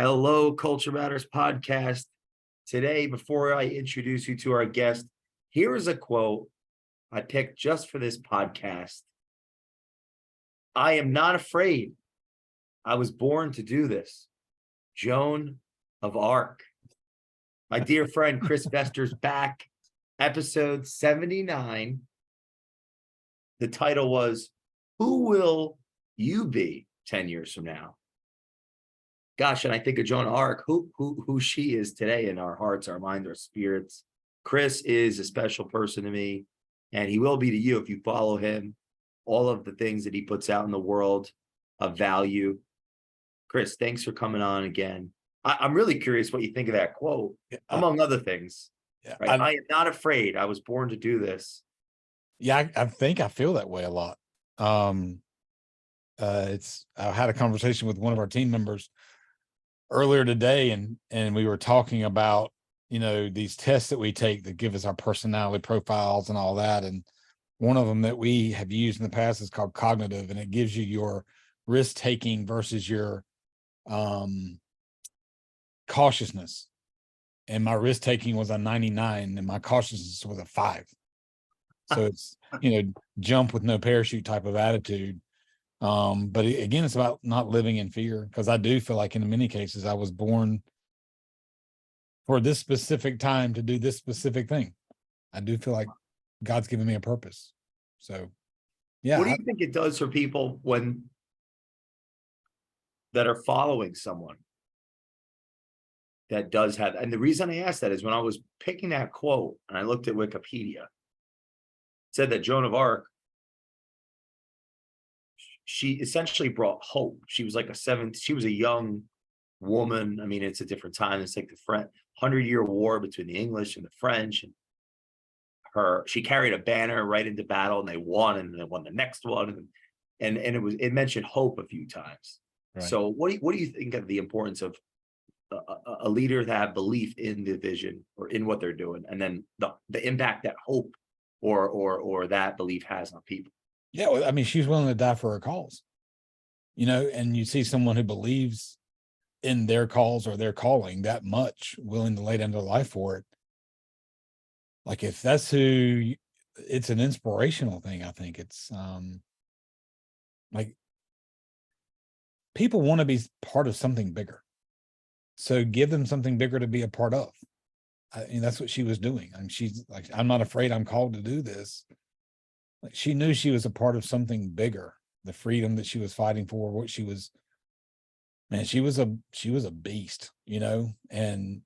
Hello, Culture Matters podcast. Today, before I introduce you to our guest, here is a quote I picked just for this podcast. I am not afraid. I was born to do this. Joan of Arc. My dear friend Chris Vester's back. Episode 79. The title was, Who Will You Be 10 years from now? Gosh, and I think of Joan of Arc, who she is today in our hearts, our minds, our spirits. Chris is a special person to me, and he will be to you if you follow him. All of the things that he puts out in the world of value. Chris, thanks for coming on again. I'm really curious what you think of that quote, among other things. Yeah, right? I am not afraid. I was born to do this. Yeah, I think I feel that way a lot. I had a conversation with one of our team members earlier today, and we were talking about, these tests that we take that give us our personality profiles and all that. And one of them that we have used in the past is called cognitive, and it gives you your risk taking versus your cautiousness. And my risk taking was a 99 and my cautiousness was a 5. So it's, jump with no parachute type of attitude. But again, it's about not living in fear, because I do feel like in many cases I was born for this specific time to do this specific thing. I do feel like God's given me a purpose. So, yeah. What do you think it does for people that are following someone that does have, and the reason I asked that is when I was picking that quote and I looked at Wikipedia, it said that Joan of Arc, she essentially brought hope. She was like she was a young woman. I mean, it's a different time. It's like the 100-year war between the English and the French, and she carried a banner right into battle, and they won, and they won the next one, and it mentioned hope a few times. Right. So what do you think of the importance of a leader to have belief in the vision or in what they're doing, and then the impact that hope or that belief has on people? Yeah, well, I mean, she's willing to die for her cause, and you see someone who believes in their cause or their calling that much, willing to lay down their life for it. Like, if that's it's an inspirational thing. I think it's like people want to be part of something bigger. So give them something bigger to be a part of. I mean, that's what she was doing. I mean, she's like, I'm not afraid. I'm called to do this. Like, she knew she was a part of something bigger, the freedom that she was fighting for, what she was, man, she was a beast, and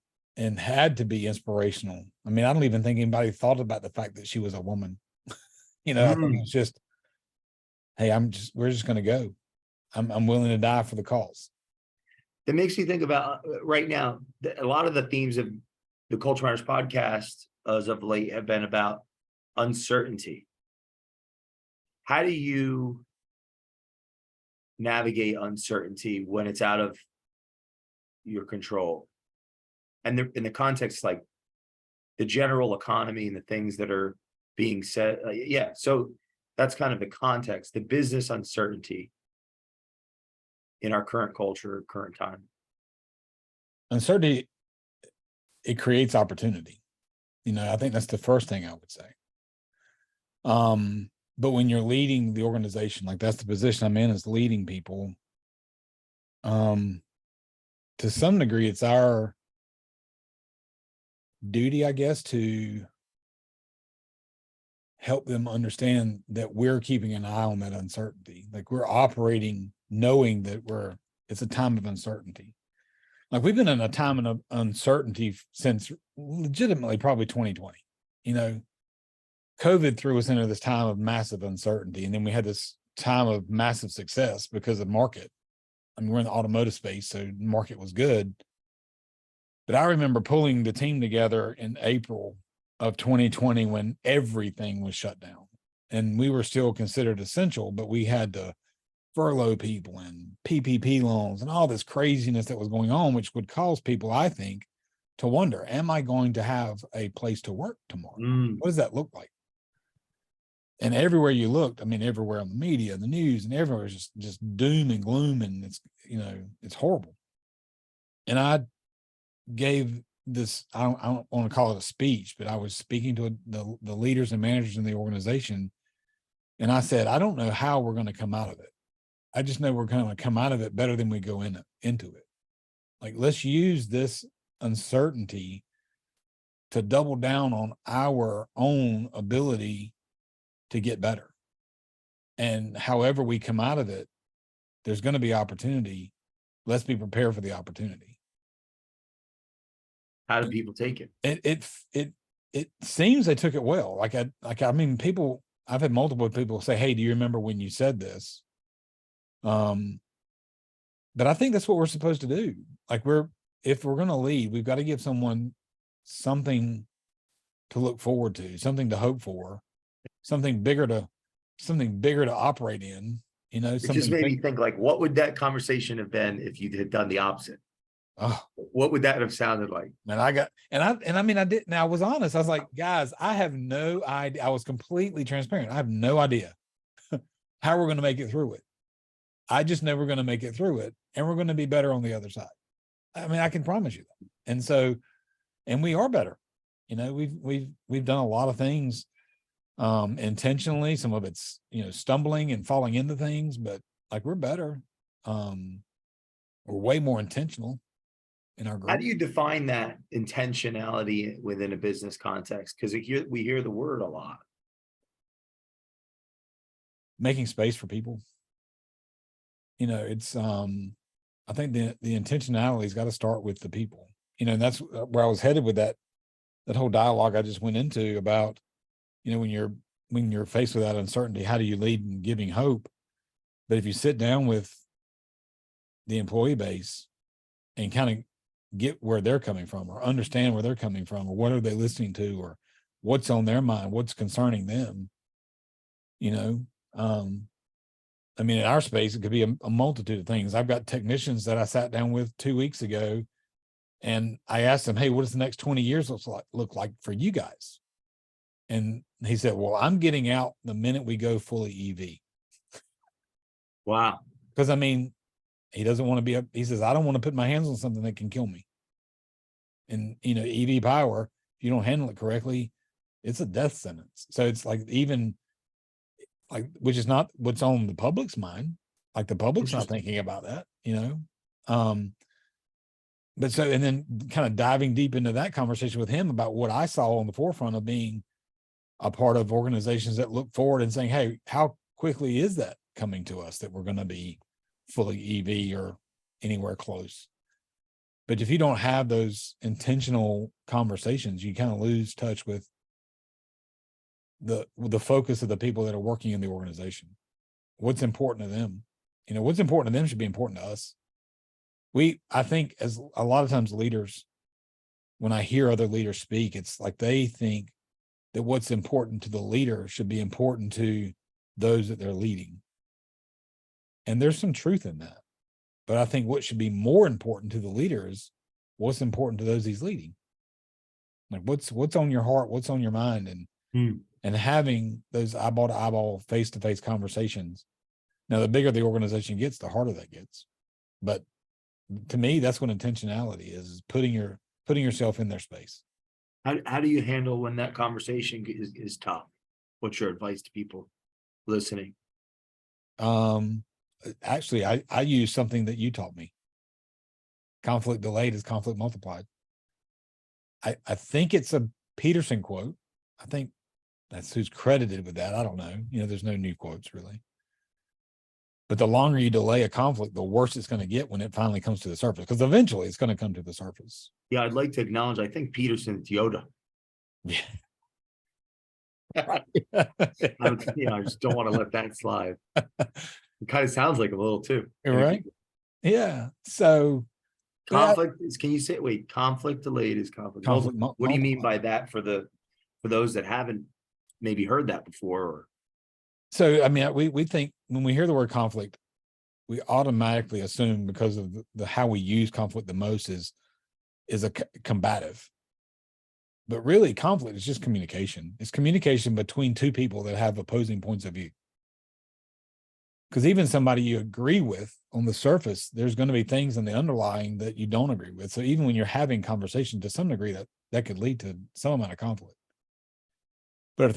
had to be inspirational. I mean, I don't even think anybody thought about the fact that she was a woman. I think it's just, hey, we're just going to go. I'm willing to die for the cause. It makes me think about right now, a lot of the themes of the Culture Matters podcast as of late have been about uncertainty. How do you navigate uncertainty when it's out of your control? And in the context, like the general economy and the things that are being said. So that's kind of the context, the business uncertainty in our current culture, current time. Uncertainty, it creates opportunity. I think that's the first thing I would say. But when you're leading the organization, like that's the position I'm in, is leading people. To some degree, it's our duty, I guess, to help them understand that we're keeping an eye on that uncertainty. Like, we're operating knowing that it's a time of uncertainty. Like, we've been in a time of uncertainty since legitimately probably 2020. COVID threw us into this time of massive uncertainty. And then we had this time of massive success because of market. I mean, we're in the automotive space, so the market was good. But I remember pulling the team together in April of 2020 when everything was shut down. And we were still considered essential, but we had to furlough people and PPP loans and all this craziness that was going on, which would cause people, I think, to wonder, am I going to have a place to work tomorrow? What does that look like? And everywhere you looked, I mean, everywhere on the media, the news, and everywhere was just doom and gloom, and it's horrible. And I gave this, I don't want to call it a speech, but I was speaking to the leaders and managers in the organization. And I said, I don't know how we're going to come out of it. I just know we're going to come out of it better than we go into it. Like, let's use this uncertainty to double down on our own ability to get better. And however we come out of it, there's going to be opportunity. Let's be prepared for the opportunity. How do people take it? It seems they took it well. I mean, people, I've had multiple people say, hey, do you remember when you said this? But I think that's what we're supposed to do. Like, if we're going to lead, we've got to give someone something to look forward to, something to hope for, something bigger to operate in, you know. It just made me think, like, what would that conversation have been if you had done the opposite? Oh, what would that have sounded like? Man, I was honest. I was like, guys, I have no idea. I was completely transparent. I have no idea how we're going to make it through it. I just know we're going to make it through it, and we're going to be better on the other side. I mean, I can promise you that. And so, and we are better. You know, we've done a lot of things intentionally. Some of it's, you know, stumbling and falling into things, but like, we're better. We're way more intentional in our group. How do you define that intentionality within a business context? Because we hear the word a lot. Making space for people. You know, it's I think the intentionality's got to start with the people. You know, and that's where I was headed with that whole dialogue I just went into about, you know, when you're faced with that uncertainty, how do you lead in giving hope? But if you sit down with the employee base and kind of get where they're coming from, or understand where they're coming from, or what are they listening to, or what's on their mind, what's concerning them, you know, I mean, in our space, it could be a multitude of things. I've got technicians that I sat down with 2 weeks ago, and I asked them, hey, what does the next 20 years look like for you guys? And he said, well, I'm getting out the minute we go fully EV. Wow. Because, I mean, he doesn't want to be he says, I don't want to put my hands on something that can kill me. And, you know, EV power, if you don't handle it correctly, it's a death sentence. So it's like, even like, which is not what's on the public's mind. Like, the public's not thinking about that, you know? But so, and then kind of diving deep into that conversation with him about what I saw on the forefront of being a part of organizations that look forward and saying, hey, how quickly is that coming to us that we're going to be fully EV or anywhere close? But if you don't have those intentional conversations, you kind of lose touch with the focus of the people that are working in the organization. What's important to them? You know, what's important to them should be important to us. I think, as a lot of times leaders, when I hear other leaders speak, it's like they think that what's important to the leader should be important to those that they're leading. And there's some truth in that. But I think what should be more important to the leader is what's important to those he's leading. Like, what's on your heart, what's on your mind, and having those eyeball to eyeball, face to face conversations. Now, the bigger the organization gets, the harder that gets. But to me, that's what intentionality is putting yourself in their space. How do you handle when that conversation is tough? What's your advice to people listening? Actually, I use something that you taught me. Conflict delayed is conflict multiplied. I think it's a Peterson quote. I think that's who's credited with that. I don't know. You know, there's no new quotes really. But the longer you delay a conflict, the worse it's going to get when it finally comes to the surface, because eventually it's going to come to the surface. Yeah, I'd like to acknowledge, I think Peterson's Yoda. Yeah. I just don't want to let that slide. It kind of sounds like a little too. Right. Yeah. So conflict is, can you say, wait, conflict delayed is conflict. What do you mean by that for those that haven't maybe heard that before? Or so, I mean, we think when we hear the word conflict, we automatically assume, because of the how we use conflict the most, is a combative. But really, conflict is just communication. It's communication between two people that have opposing points of view. Because even somebody you agree with on the surface, there's going to be things in the underlying that you don't agree with. So even when you're having conversation, to some degree, that could lead to some amount of conflict. But if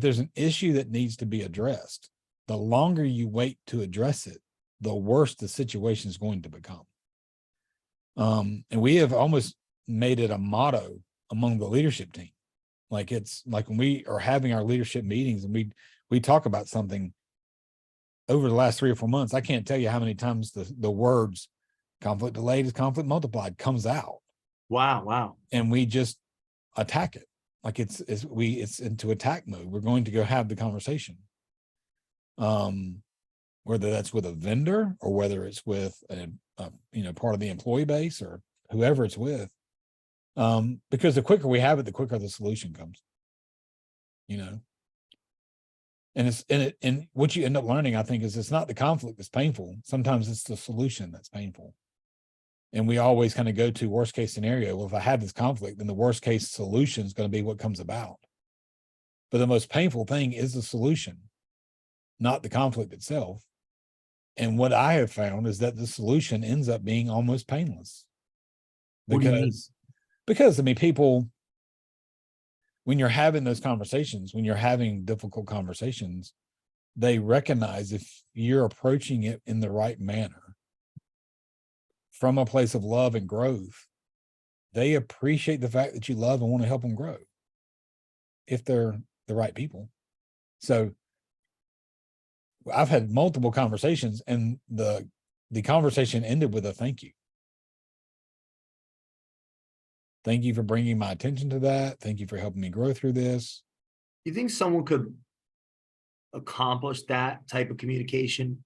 there's an issue that needs to be addressed, the longer you wait to address it, the worse the situation is going to become. And we have almost made it a motto among the leadership team. Like, it's like when we are having our leadership meetings and we talk about something over the last 3 or 4 months, I can't tell you how many times the words conflict delayed is conflict multiplied comes out. Wow. And we just attack it. Like it's into attack mode. We're going to go have the conversation. Whether that's with a vendor or whether it's with a part of the employee base or whoever it's with. Because the quicker we have it, the quicker the solution comes. And what you end up learning, I think, is it's not the conflict that's painful. Sometimes it's the solution that's painful. And we always kind of go to worst case scenario. Well, if I have this conflict, then the worst case solution is going to be what comes about. But the most painful thing is the solution, not the conflict itself. And what I have found is that the solution ends up being almost painless. What do you mean? Because I mean, people, when you're having those conversations, when you're having difficult conversations, they recognize if you're approaching it in the right manner, from a place of love and growth, they appreciate the fact that you love and want to help them grow if they're the right people. So I've had multiple conversations and the conversation ended with a thank you. Thank you for bringing my attention to that. Thank you for helping me grow through this. You think someone could accomplish that type of communication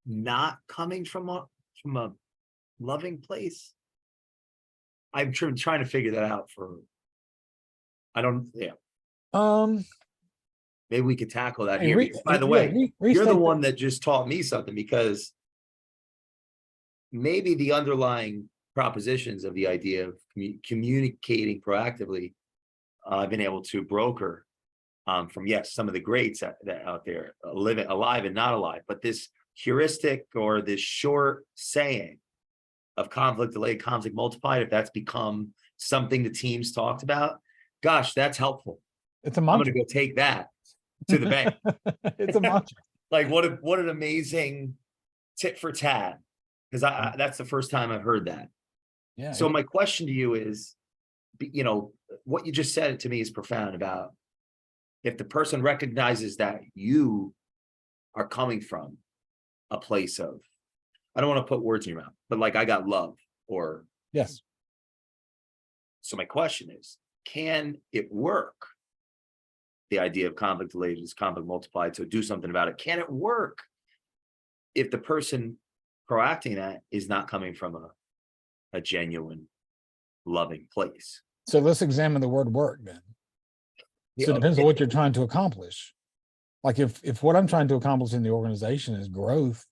not coming from a loving place? I'm trying to figure that out maybe we could tackle that here. By the way, you're the one that just taught me something, because maybe the underlying propositions of the idea of communicating proactively, I've been able to broker from some of the greats that out there, living alive and not alive, but this heuristic or this short saying of conflict delayed, conflict multiplied, if that's become something the teams talked about, gosh, that's helpful. It's a mantra. I'm going to go take that to the bank. It's a mantra. Like what an amazing tit for tat, because that's the first time I've heard that. Yeah. So my question to you is, what you just said to me is profound about if the person recognizes that you are coming from a place of, I don't want to put words in your mouth, but like, I got love, or yes. So my question is, can it work? The idea of conflict delayed is conflict multiplied. So do something about it. Can it work if the person proacting that is not coming from a genuine, loving place? So let's examine the word work then. So it depends on what you're trying to accomplish. Like if what I'm trying to accomplish in the organization is growth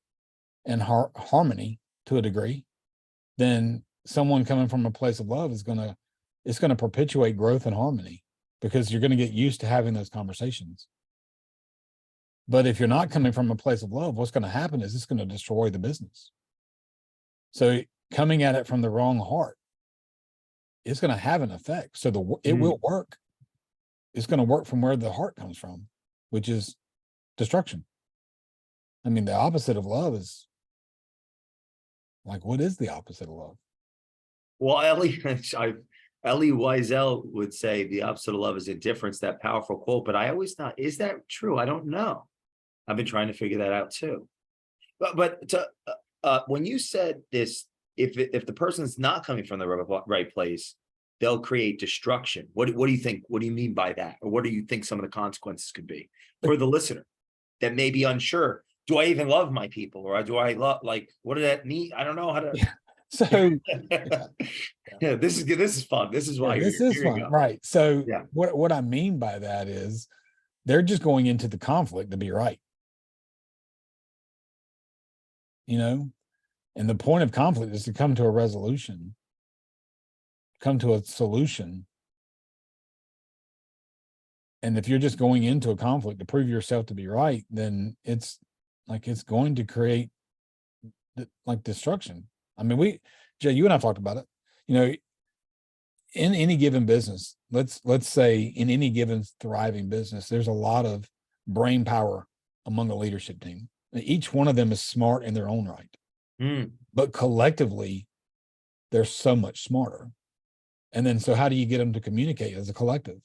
and harmony to a degree, then someone coming from a place of love is going to perpetuate growth and harmony, because you're going to get used to having those conversations. But if you're not coming from a place of love, what's going to happen is it's going to destroy the business. So coming at it from the wrong heart, it's going to have an effect. So it will work. It's going to work from where the heart comes from, which is destruction. I mean, the opposite of love is like, what is the opposite of love? Well, Elie Wiesel would say the opposite of love is indifference, that powerful quote. But I always thought, is that true? I don't know. I've been trying to figure that out too. But when you said this, if the person's not coming from the right place, they'll create destruction. What do you think? What do you mean by that? Or what do you think some of the consequences could be for the listener that may be unsure? Do I even love my people, or do I love, like, what does that mean? I don't know how to. Yeah. So yeah, this is fun. This is why this is fun, right? So what I mean by that is they're just going into the conflict to be right. And the point of conflict is to come to a resolution, come to a solution. And if you're just going into a conflict to prove yourself to be right, then it's Like it's going to create like destruction. I mean, Jay, you and I talked about it, you know, in any given business, let's say in any given thriving business, there's a lot of brain power among a leadership team. Each one of them is smart in their own right, but collectively, they're so much smarter. And then, so how do you get them to communicate as a collective?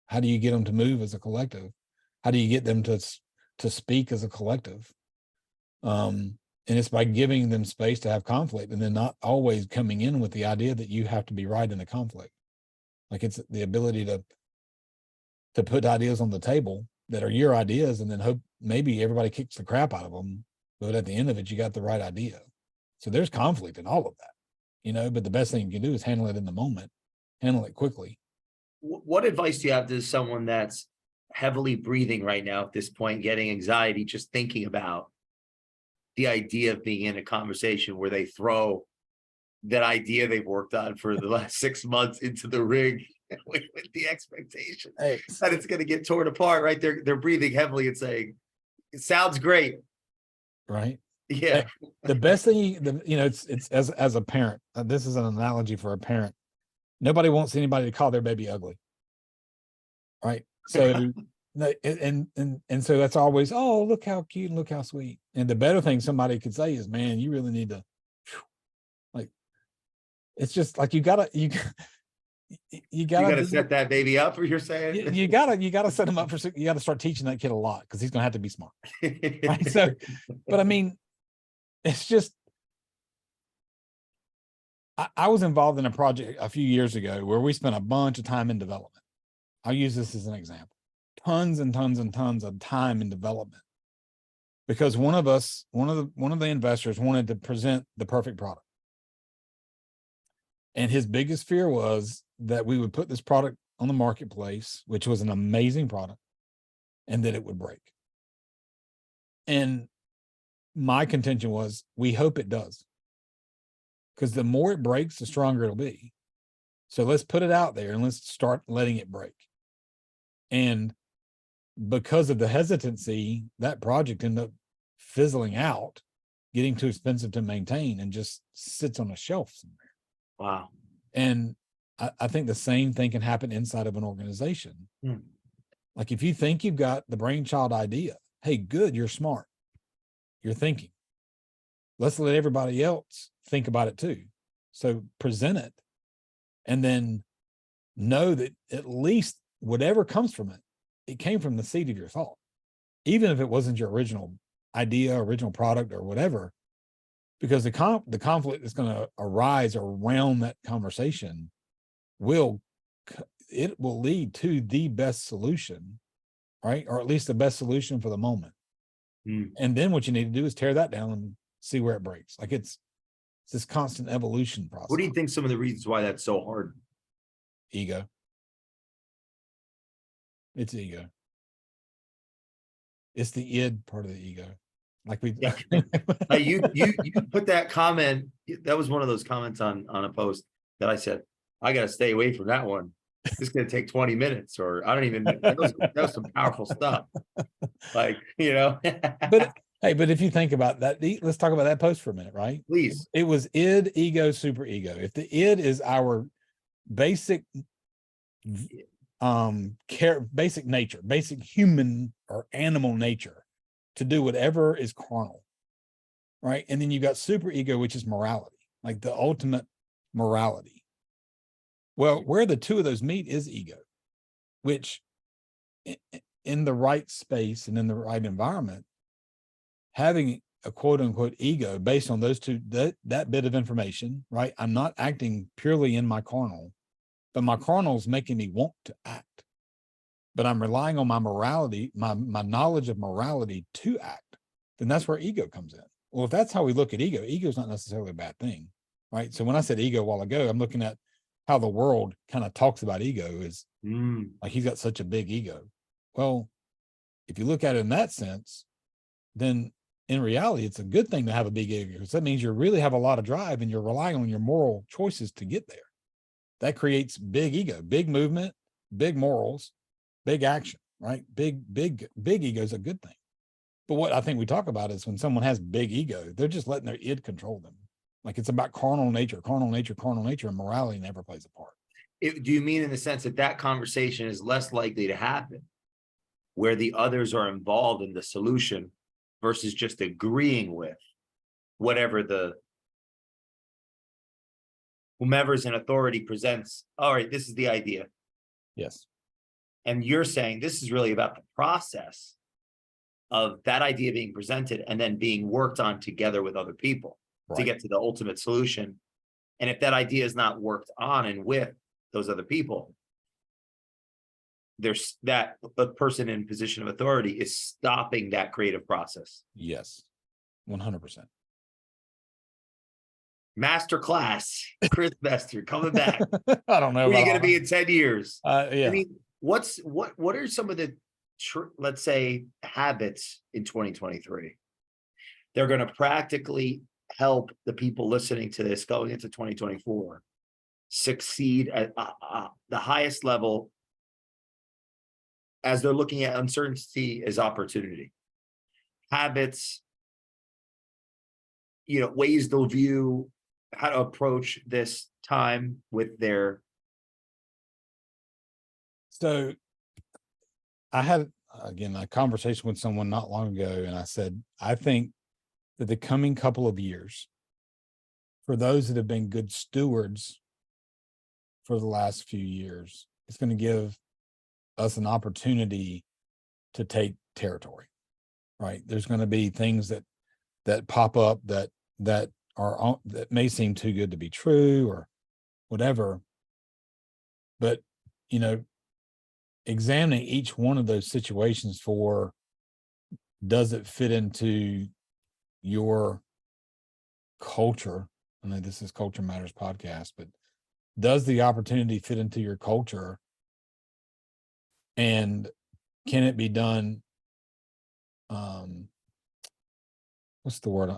How do you get them to move as a collective? How do you get them to speak as a collective? And it's by giving them space to have conflict, and then not always coming in with the idea that you have to be right in the conflict. Like it's the ability to put ideas on the table that are your ideas, and then hope maybe everybody kicks the crap out of them, but at the end of it, you got the right idea. So there's conflict in all of that, you know, but the best thing you can do is handle it in the moment, handle it quickly. What advice do you have to someone that's heavily breathing right now at this point, getting anxiety, just thinking about the idea of being in a conversation where they throw that idea they've worked on for the last 6 months into the rig with the expectation that it's going to get torn apart, right? They're breathing heavily and saying, it sounds great. Right. Yeah. The best thing, you know, it's as a parent, this is an analogy for a parent. Nobody wants anybody to call their baby ugly. Right. So, and so that's always, oh, look how cute and look how sweet. And the better thing somebody could say is, man, you really need to, like, it's just like, you gotta set that baby up, or you're saying you gotta set him up for, you gotta start teaching that kid a lot, because he's gonna have to be smart. Right. So, but I mean, it's just, I was involved in a project a few years ago where we spent a bunch of time in development. I'll use this as an example. Tons and tons and tons of time in development, because one of the investors wanted to present the perfect product. And his biggest fear was that we would put this product on the marketplace, which was an amazing product, and that it would break. And my contention was, we hope it does, because the more it breaks, the stronger it'll be. So let's put it out there and let's start letting it break. And because of the hesitancy, that project ended up fizzling out, getting too expensive to maintain, and just sits on a shelf somewhere. Wow. And I think the same thing can happen inside of an organization. Like if you think you've got the brainchild idea, hey, good, you're smart, you're thinking. Let's let everybody else think about it too. So present it, and then know that at least whatever comes from it, it came from the seed of your thought, even if it wasn't your original idea, original product, or whatever, because the conflict that's going to arise around that conversation will lead to the best solution, right? Or at least the best solution for the moment. And then what you need to do is tear that down and see where it breaks. Like it's this constant evolution process. What do you think some of the reasons why that's so hard? Ego. It's ego. It's the id part of the ego. Like you put that comment. That was one of those comments on a post that I said, I got to stay away from that one. It's going to take 20 minutes, or I don't even, that was some powerful stuff. Like, you know, but if you think about that, let's talk about that post for a minute, right? Please. It was id, ego, super ego. If the id is our basic basic nature, basic human or animal nature, to do whatever is carnal, right? And then you've got super ego, which is morality, like the ultimate morality. Well, where the two of those meet is ego, which in the right space and in the right environment, having a quote unquote ego based on those two, that bit of information, right? I'm not acting purely in my carnal, but my carnal is making me want to act, but I'm relying on my morality, my knowledge of morality to act. Then that's where ego comes in. Well, if that's how we look at ego is not necessarily a bad thing, right? So when I said ego a while ago, I'm looking at how the world kind of talks about ego is like, he's got such a big ego. Well, if you look at it in that sense, then in reality, it's a good thing to have a big ego, because that means you really have a lot of drive and you're relying on your moral choices to get there. That creates big ego, big movement, big morals, big action, right? Big ego is a good thing. But what I think we talk about is when someone has big ego, they're just letting their id control them. Like it's about carnal nature, and morality never plays a part. Do you mean in the sense that that conversation is less likely to happen where the others are involved in the solution versus just agreeing with whatever whomever's in authority presents? All right, this is the idea. Yes. And you're saying this is really about the process of that idea being presented and then being worked on together with other people to get to the ultimate solution. And if that idea is not worked on and with those other people, there's that a person in position of authority is stopping that creative process. Yes. 100%. Master class, Chris Bester coming back. I don't know. Where are you going to be in 10 years? Yeah. I mean, what are some of the, let's say, habits in 2023? They're going to practically help the people listening to this going into 2024 succeed at the highest level as they're looking at uncertainty as opportunity. Habits, ways they'll view how to approach this time with their. So I had, again, a conversation with someone not long ago, and I said, I think that the coming couple of years, for those that have been good stewards for the last few years, it's going to give us an opportunity to take territory, right? There's going to be things that pop up that may seem too good to be true or whatever. But, examining each one of those situations for, does it fit into your culture? I know this is Culture Matters podcast, but does the opportunity fit into your culture? And can it be done? What's the word?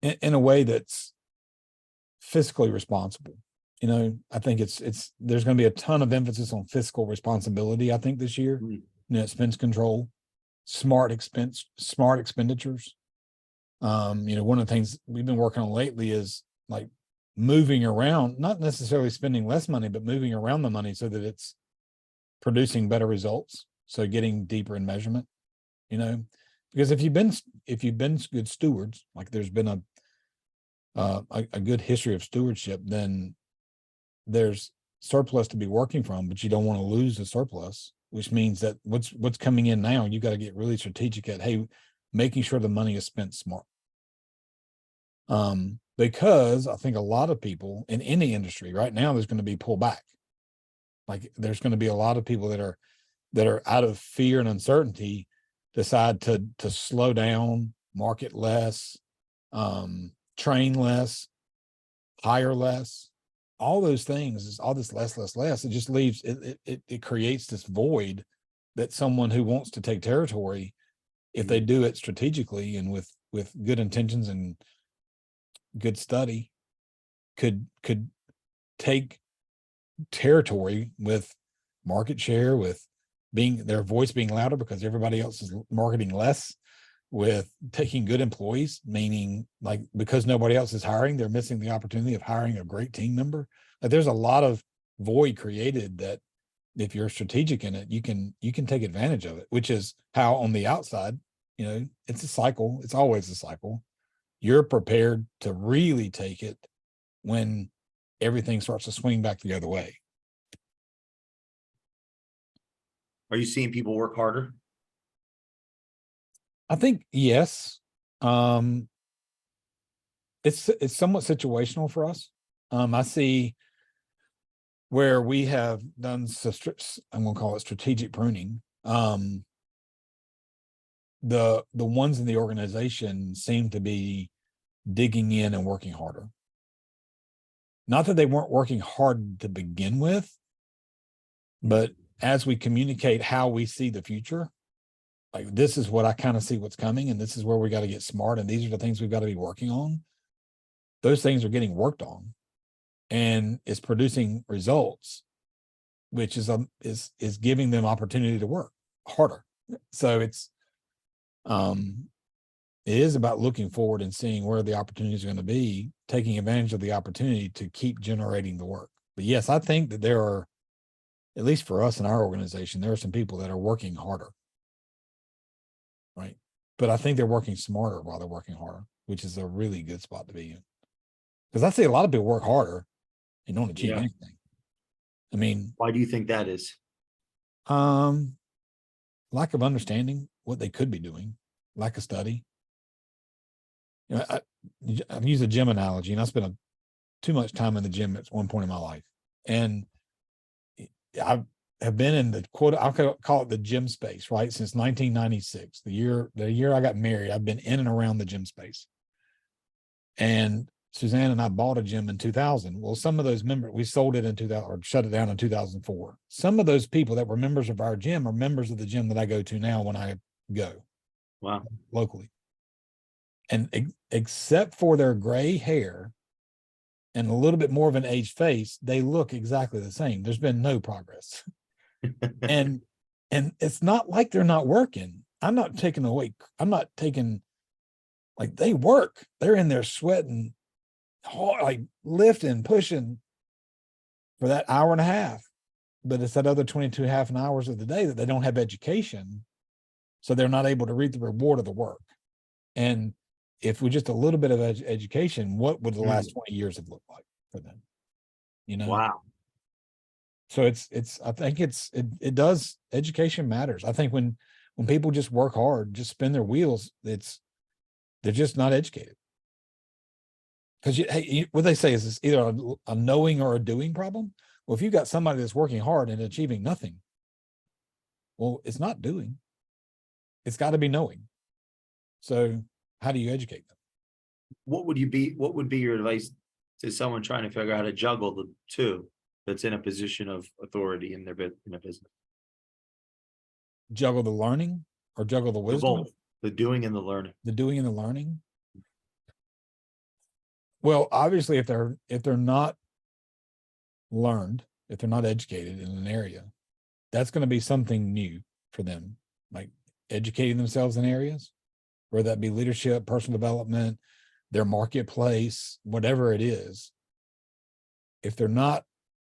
In a way that's fiscally responsible. I think there's going to be a ton of emphasis on fiscal responsibility, I think, this year. Expense control, smart expenditures. One of the things we've been working on lately is like moving around, not necessarily spending less money, but moving around the money so that it's producing better results. So getting deeper in measurement, because if you've been good stewards, like there's been a good history of stewardship, then there's surplus to be working from, but you don't want to lose the surplus, which means that what's coming in now, you got to get really strategic at, hey, making sure the money is spent smart. Because I think a lot of people in any industry right now, there's going to be pullback. Like there's going to be a lot of people that are out of fear and uncertainty, decide to slow down, market less, train less, hire less, all those things, is all this less. It just leaves, it creates this void that someone who wants to take territory, if they do it strategically and with good intentions and good study, could take territory with market share, with their voice being louder because everybody else is marketing less, with taking good employees, meaning like because nobody else is hiring, they're missing the opportunity of hiring a great team member. Like there's a lot of void created that if you're strategic in it, you can take advantage of it, which is how on the outside, it's a cycle. It's always a cycle. You're prepared to really take it when everything starts to swing back the other way. Are you seeing people work harder? I think yes. It's somewhat situational for us. I see where we have done, I'm going to call it strategic pruning. The ones in the organization seem to be digging in and working harder. Not that they weren't working hard to begin with, but as we communicate how we see the future, like this is what I kind of see what's coming, and this is where we got to get smart, and these are the things we've got to be working on. Those things are getting worked on, and it's producing results, which is giving them opportunity to work. harder. So it is about looking forward and seeing where the opportunities are going to be, taking advantage of the opportunity to keep generating the work. But yes, I think that there are, at least for us in our organization, there are some people that are working harder. Right. But I think they're working smarter while they're working harder, which is a really good spot to be in. Because I see a lot of people work harder and don't achieve anything. I mean, why do you think that is? Lack of understanding what they could be doing, lack of study. You know, I've used a gym analogy, and I spent too much time in the gym at one point in my life. And I have been in the quote, I'll call it the gym space, right? Since 1996, the year I got married, I've been in and around the gym space. And Suzanne and I bought a gym in 2000. Well, some of those members, we sold it in 2000 or shut it down in 2004. Some of those people that were members of our gym are members of the gym that I go to now when I go. Wow. Locally. And except for their gray hair and a little bit more of an aged face, they look exactly the same. There's been no progress. and it's not like they're not working. I'm not taking, like, they work. They're in there sweating, like lifting, pushing for that hour and a half. But it's that other 22 half an hours of the day that they don't have education. So they're not able to reap the reward of the work. And if we just a little bit of education, what would the last 20 years have looked like for them? You know? Wow. So I think it does, education matters. I think when people just work hard, just spin their wheels, they're just not educated. Because what they say is it's either a knowing or a doing problem. Well, if you've got somebody that's working hard and achieving nothing, well, it's not doing. It's got to be knowing. So how do you educate them? What would be your advice to someone trying to figure out how to juggle the two that's in a position of authority in a business? Juggle the learning or juggle the wisdom? Both, the doing and the learning. The doing and the learning. Well, obviously, if they're not learned, if they're not educated in an area, that's going to be something new for them, like educating themselves in areas, whether that be leadership, personal development, their marketplace, whatever it is. If they're not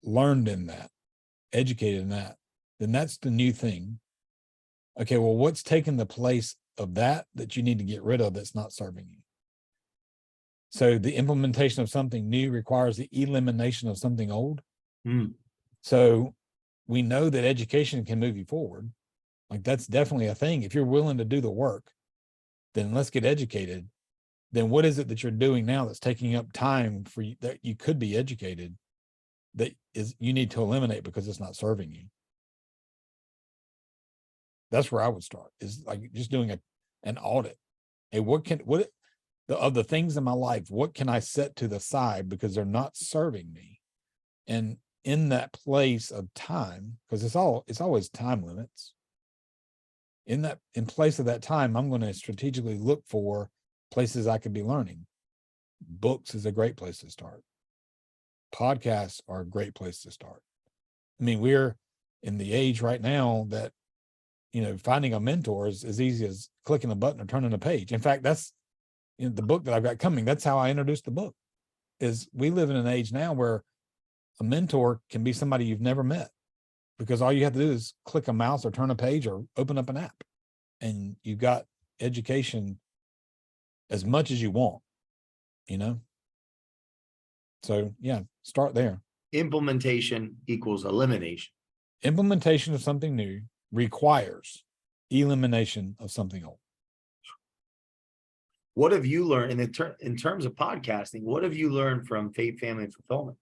learned in that, educated in that, then that's the new thing. Okay, well, what's taking the place of that you need to get rid of that's not serving you? So the implementation of something new requires the elimination of something old. So we know that education can move you forward. Like, that's definitely a thing. If you're willing to do the work, then let's get educated. Then what is it that you're doing now that's taking up time for you that you could be educated, that is you need to eliminate because it's not serving you? That's where I would start, is like just doing an audit. Hey, of the things in my life, what can I set to the side because they're not serving me? And in that place of time, because it's always time limits. In place of that time, I'm going to strategically look for places I could be learning. Books is a great place to start. Podcasts are a great place to start. I mean, we're in the age right now that, finding a mentor is as easy as clicking a button or turning a page. In fact, that's the book that I've got coming. That's how I introduced the book. Is we live in an age now where a mentor can be somebody you've never met, because all you have to do is click a mouse or turn a page or open up an app, and you've got education as much as you want, So yeah, start there. Implementation equals elimination. Implementation of something new requires elimination of something old. What have you learned in terms of podcasting? What have you learned from Faith, Family, and Fulfillment?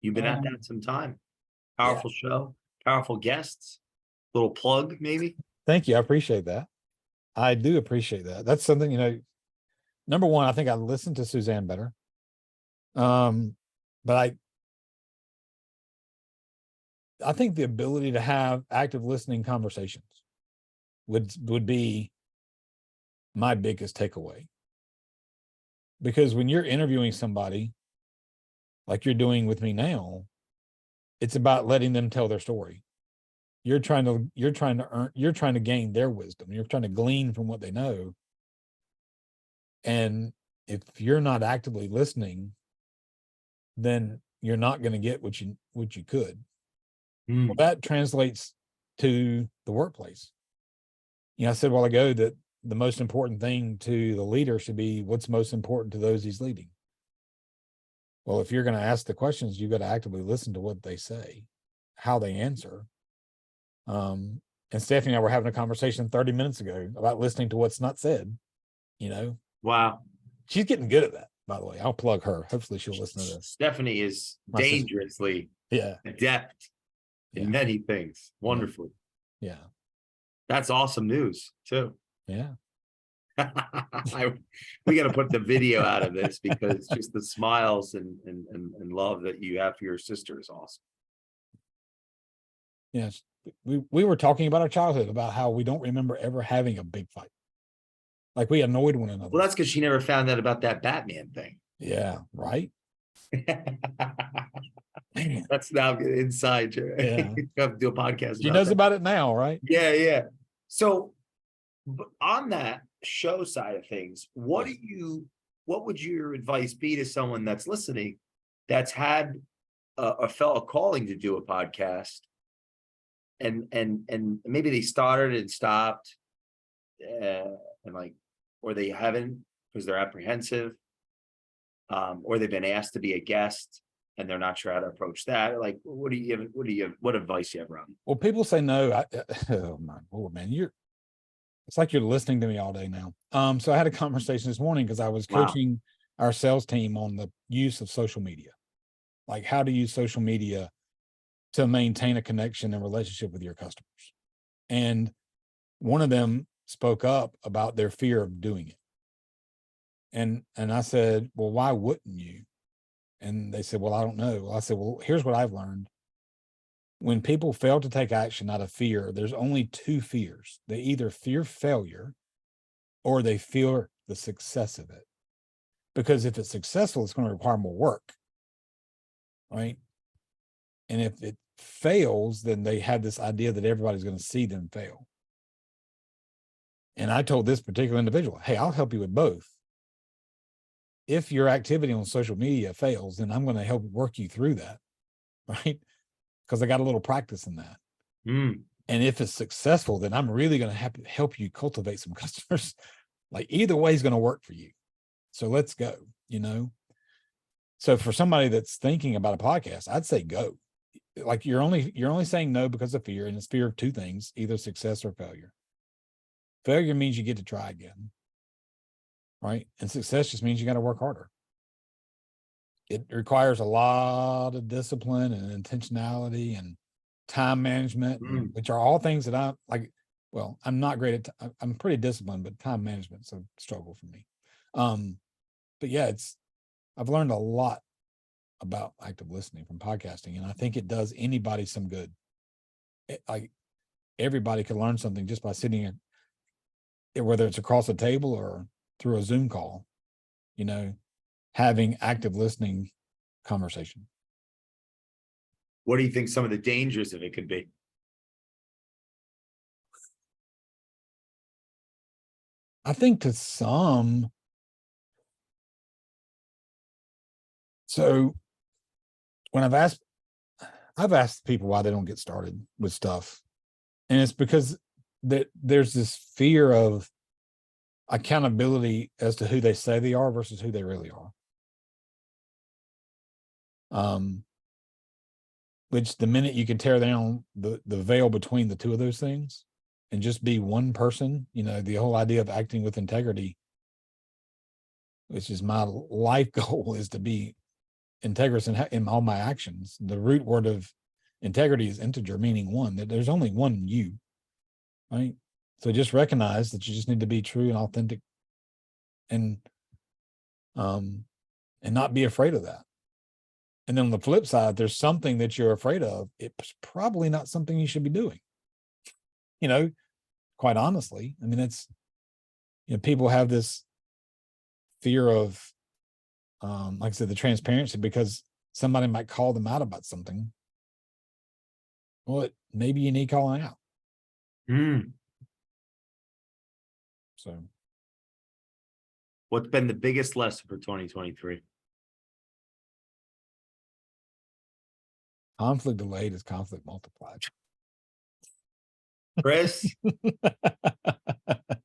You've been at that some time. Powerful show, powerful guests. Little plug, maybe. Thank you. I appreciate that. I do appreciate that. That's something, number one, I think I listened to Suzanne better. But I think the ability to have active listening conversations would be my biggest takeaway. Because when you're interviewing somebody like you're doing with me now, it's about letting them tell their story. you're trying to gain their wisdom. You're trying to glean from what they know. And if you're not actively listening, then you're not going to get what you could. Well, that translates to the workplace. I said a while ago that the most important thing to the leader should be what's most important to those he's leading. Well, if you're going to ask the questions, you've got to actively listen to what they say, how they answer. And Stephanie and I were having a conversation 30 minutes ago about listening to what's not said. Wow. She's getting good at that, by the way. I'll plug her. Hopefully she'll listen to this. Stephanie is dangerously adept in many things. Wonderful. Yeah. That's awesome news too. Yeah. We got to put the video out of this because just the smiles and love that you have for your sister is awesome. Yes. We were talking about our childhood, about how we don't remember ever having a big fight. Like we annoyed one another. Well, that's because she never found out about that Batman thing. Yeah, right. That's now inside. Yeah. You have to do a podcast. She knows about it now, right? Yeah. So on that show side of things, what would your advice be to someone that's listening that's had felt a calling to do a podcast and maybe they started and stopped or they haven't because they're apprehensive, or they've been asked to be a guest and they're not sure how to approach that? Like, what advice do you have around? Well, people say no. Oh my Lord, man, it's like you're listening to me all day now. So I had a conversation this morning because I was coaching our sales team on the use of social media. Like how to use social media to maintain a connection and relationship with your customers. And one of them spoke up about their fear of doing it. And I said, well, why wouldn't you? And they said, well, I don't know. Well, I said, well, here's what I've learned. When people fail to take action out of fear, there's only two fears. They either fear failure or they fear the success of it. Because if it's successful, it's going to require more work, right? And if it fails, then they have this idea that everybody's going to see them fail. And I told this particular individual, hey, I'll help you with both. If your activity on social media fails, then I'm going to help work you through that, right? Because I got a little practice in that. And if it's successful, then I'm really going to have to help you cultivate some customers. Like either way is going to work for you. So let's go, So for somebody that's thinking about a podcast, I'd say go. Like you're only saying no because of fear, and it's fear of two things, either success or failure. Failure means you get to try again, right? And success just means you got to work harder. It requires a lot of discipline and intentionality and time management, which are all things that I like. Well, I'm not great at, I'm pretty disciplined, but time management's a struggle for me. But yeah, I've learned a lot about active listening from podcasting, and I think it does anybody some good. Like everybody can learn something just by sitting, whether it's across a table or through a Zoom call, having active listening conversation. What do you think some of the dangers of it could be? I think to some, so when I've asked people why they don't get started with stuff, and it's because there's this fear of accountability as to who they say they are versus who they really are. Which the minute you can tear down the veil between the two of those things and just be one person, the whole idea of acting with integrity, which is my life goal, is to be integrous in all my actions. The root word of integrity is integer, meaning one, that there's only one you, right? So just recognize that you just need to be true and authentic and not be afraid of that. And then on the flip side, there's something that you're afraid of. It's probably not something you should be doing. Quite honestly, I mean, it's, people have this fear of, like I said, the transparency, because somebody might call them out about something. well, maybe you need calling out. So What's been the biggest lesson for 2023? conflict delayed is conflict multiplied. Chris,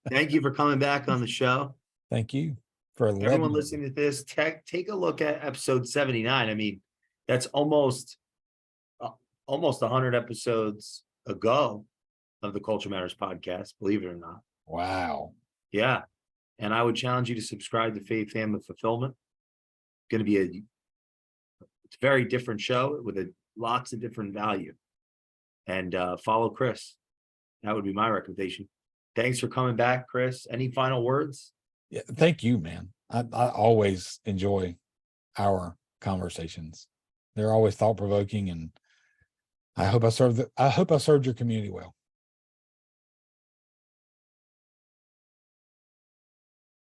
thank you for coming back on the show. Thank you for Everyone listening to this, take a look at episode 79. I mean, that's almost 100 episodes ago of the Culture Matters podcast, believe it or not. Wow. Yeah. And I would challenge you to subscribe to Faith, Family, Fulfillment. Going to be it's a very different show with lots of different value. And follow Chris. That would be my recommendation. Thanks for coming back, Chris. Any final words? Yeah, thank you, man. I always enjoy our conversations. They're always thought provoking, and I hope I served your community well.